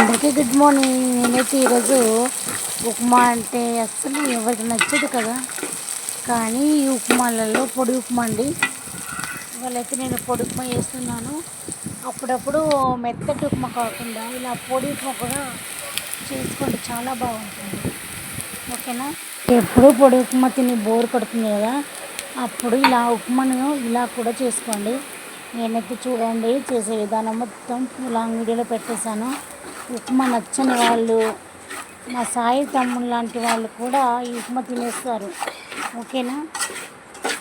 అందరికీ good morning. నేనైతే ఈరోజు ఉప్మా అంటే అస్సలు ఎవరికి నచ్చదు కదా, కానీ ఈ ఉప్మాలలో పొడి ఉప్మా అండి. ఇవాళైతే నేను పొడి ఉప్మా చేస్తున్నాను. అప్పుడప్పుడు మెత్తటి ఉప్మా కాకుండా ఇలా పొడి ఉప్మా కూడా చేసుకోండి, చాలా బాగుంటుంది. ఓకేనా? ఎప్పుడూ పొడి ఉప్మా తిని బోర్ కొడుతుంది కదా, అప్పుడు ఇలా ఉప్మాను ఇలా కూడా చేసుకోండి. నేనైతే చూడండి చేసే విధానం మొత్తం లాంగ్ వీడియోలో పెట్టేశాను. ఉప్మా నచ్చని వాళ్ళు, మా సాయి తమ్ముడు లాంటి వాళ్ళు కూడా ఈ ఉప్మా తినేస్తారు. ఓకేనా?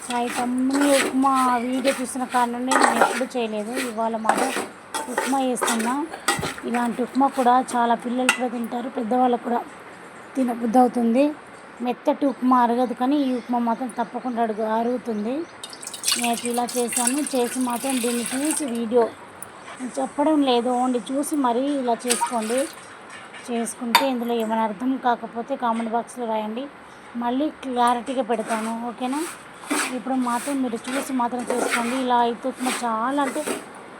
సాయి తమ్ముని ఉప్మా వీడియో చూసిన కాడ నుండి నేను ఎప్పుడు చేయలేదు, ఇవాళ మాత్రం ఉప్మా చేస్తున్నా. ఇలాంటి ఉప్మా కూడా చాలా పిల్లలు కూడా తింటారు, పెద్దవాళ్ళు కూడా తినబుద్ధి అవుతుంది. మెత్తటి ఉప్మా అరగదు, కానీ ఈ ఉప్మా మాత్రం తప్పకుండా అరుగుతుంది. నేనైతే ఇలా చేశాను. చేసి మాత్రం దీన్ని చూసి వీడియో చెప్పడం లేదు, ఓన్లీ చూసి మరీ ఇలా చేసుకోండి. చేసుకుంటే ఇందులో ఏమైనా అర్థం కాకపోతే కామెంట్ బాక్స్లో రాయండి, మళ్ళీ క్లారిటీగా పెడతాను. ఓకేనా? ఇప్పుడు మాత్రం మీరు చూసి మాత్రం చేసుకోండి. ఇలా అయితే ఉప్మా చాలా అంటే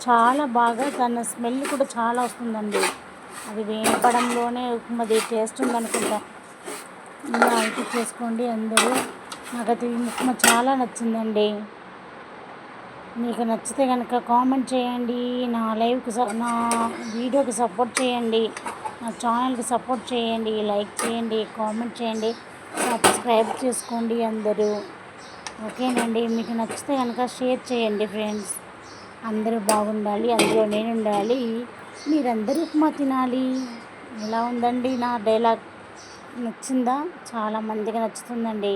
చాలా బాగా, దాని స్మెల్ కూడా చాలా వస్తుందండి. అది వేపడంలోనే ఉప్మాది టేస్ట్ ఉందనుకుంటా. ఇలా అయితే చేసుకోండి అందరూ. నాకైతే ఈ ఉప్మా చాలా నచ్చిందండి. మీకు నచ్చితే కనుక కామెంట్ చేయండి, నా వీడియోకి సపోర్ట్ చేయండి, నా ఛానల్కి సపోర్ట్ చేయండి, లైక్ చేయండి, కామెంట్ చేయండి, సబ్స్క్రైబ్ చేసుకోండి అందరూ. ఓకేనండి? మీకు నచ్చితే కనుక షేర్ చేయండి ఫ్రెండ్స్. అందరూ బాగుండాలి, అందులో నేను ఉండాలి, మీరందరూ ఉప్మా తినాలి. ఎలా ఉందండి నా డైలాగ్? నచ్చిందా? చాలామందికి నచ్చుతుందండి.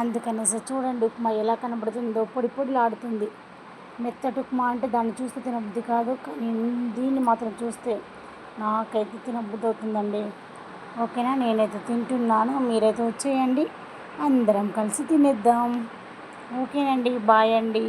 అందుకనేసి చూడండి ఉప్మా ఎలా కనబడుతుందో, పొడి పొడిలాడుతుంది. మెత్తటి ఉప్మా అంటే దాన్ని చూస్తే తినబుద్ధి కాదు, కానీ దీన్ని మాత్రం చూస్తే నాకైతే తినబుద్ధి అవుతుందండి. ఓకేనా? నేనైతే తింటున్నాను, మీరైతే వచ్చేయండి, అందరం కలిసి తినేద్దాం. ఓకేనండి, బాయ్ అండి.